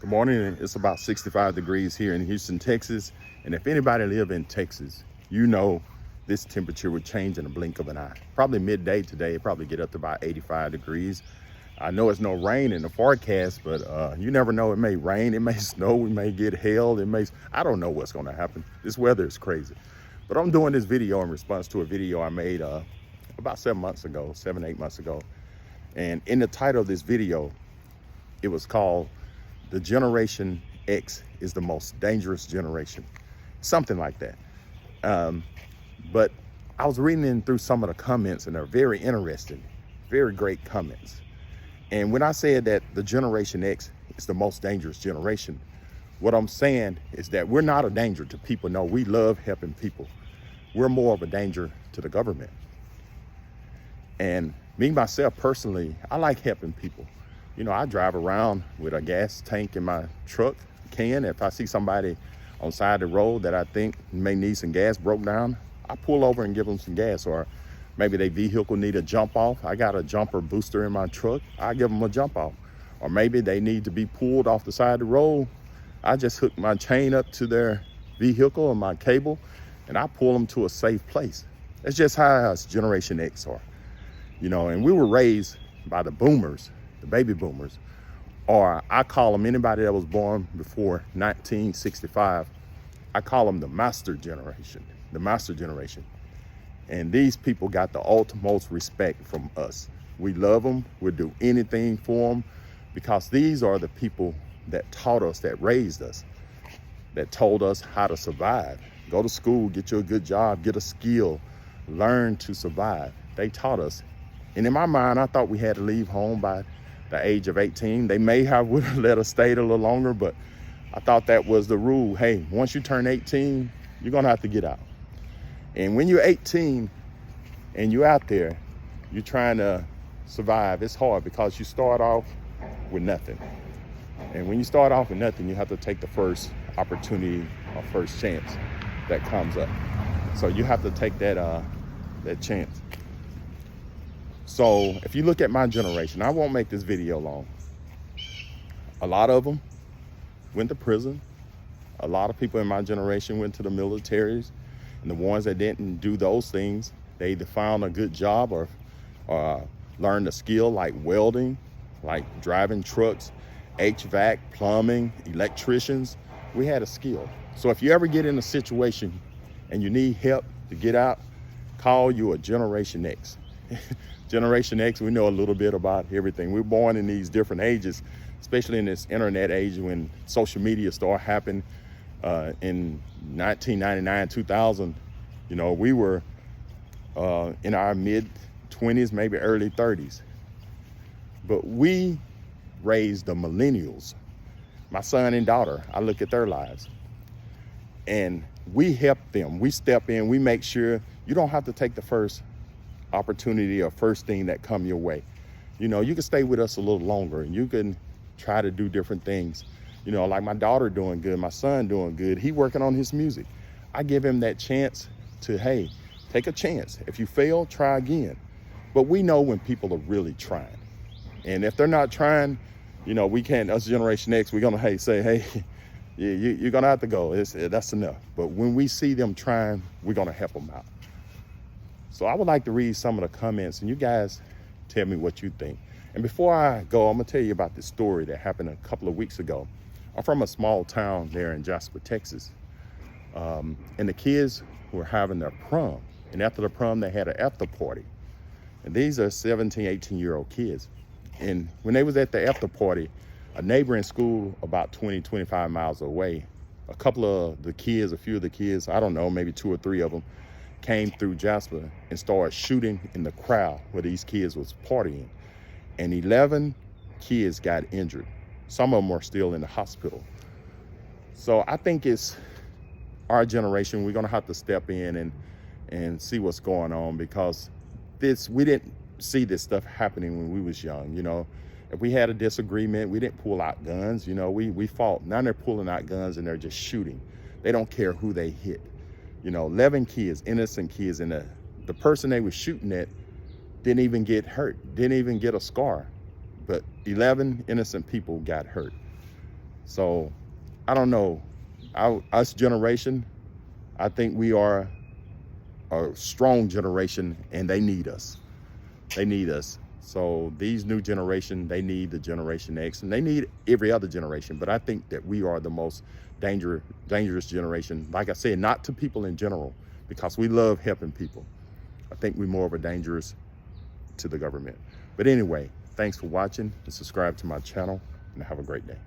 Good morning. It's about 65 degrees here in Houston, Texas. And if anybody live in Texas, you know this temperature would change in a blink of an eye. Probably midday today, it probably get up to about 85 degrees. I know it's no rain in the forecast, but you never know. It may rain, it may snow, we may get hail, I don't know what's gonna happen. This weather is crazy. But I'm doing this video in response to a video I made about 7, 8 months ago. And in the title of this video, it was called "The Generation X is the most dangerous generation," something like that. But I was reading through some of the comments, and they're very interesting, very great comments. And when I said that the Generation X is the most dangerous generation, what I'm saying is that we're not a danger to people. No, we love helping people. We're more of a danger to the government. And me, myself, personally, I like helping people. You know, I drive around with a gas tank in my truck can. If I see somebody on the side of the road that I think may need some gas, broke down, I pull over and give them some gas. Or maybe their vehicle need a jump off. I got a jumper booster in my truck. I give them a jump off. Or maybe they need to be pulled off the side of the road. I just hook my chain up to their vehicle or my cable, and I pull them to a safe place. That's just how us Generation X are. You know, and we were raised by the boomers, the baby boomers, or I call them anybody that was born before 1965. I call them the master generation, the master generation. And these people got the utmost respect from us. We love them, we'll do anything for them, because these are the people that taught us, that raised us, that told us how to survive. Go to school, get you a good job, get a skill, learn to survive. They taught us. And in my mind, I thought we had to leave home by the age of 18. They may have would have let us stay a little longer, but I thought that was the rule. Hey, once you turn 18, you're gonna have to get out. And when you're 18 and you're out there, you're trying to survive, it's hard because you start off with nothing. And when you start off with nothing, you have to take the first opportunity or first chance that comes up. So you have to take that chance. So if you look at my generation, I won't make this video long. A lot of them went to prison. A lot of people in my generation went to the militaries. And the ones that didn't do those things, they either found a good job or learned a skill like welding, like driving trucks, HVAC, plumbing, electricians. We had a skill. So if you ever get in a situation and you need help to get out, call you a Generation X. Generation X, we know a little bit about everything. We're born in these different ages, especially in this internet age when social media started happening in 1999, 2000. You know, we were in our mid-20s, maybe early 30s. But we raised the millennials. My son and daughter, I look at their lives. And we help them. We step in, we make sure you don't have to take the first opportunity or first thing that come your way. You know, you can stay with us a little longer and you can try to do different things. You know, like my daughter doing good, my son doing good. He working on his music. I give him that chance to, hey, take a chance. If you fail, try again. But we know when people are really trying. And if they're not trying, you know, we can't, us Generation X, we're gonna say, hey, you're gonna have to go. That's enough. But when we see them trying, we're gonna help them out. So I would like to read some of the comments and you guys tell me what you think. And before I go, I'm gonna tell you about this story that happened a couple of weeks ago. I'm from a small town there in Jasper, Texas. And the kids were having their prom. And after the prom, they had an after party. And these are 17, 18-year-old kids. And when they was at the after party, a neighboring school about 20, 25 miles away, a few of the kids, I don't know, maybe 2 or 3 of them, came through Jasper and started shooting in the crowd where these kids was partying. And 11 kids got injured. Some of them are still in the hospital. So I think it's our generation, we're gonna have to step in and see what's going on, because we didn't see this stuff happening when we was young. You know, if we had a disagreement, we didn't pull out guns. You know, we fought. Now they're pulling out guns and they're just shooting. They don't care who they hit. You know, 11 kids, innocent kids, and the person they were shooting at didn't even get hurt, didn't even get a scar. But 11 innocent people got hurt. So I don't know, us generation, I think we are a strong generation, and they need us. They need us. So these new generation, they need the Generation X, and they need every other generation. But I think that we are the most dangerous generation. Like I said, not to people in general, because we love helping people. I think we're more of a dangerous to the government. But anyway, thanks for watching, and subscribe to my channel, and have a great day.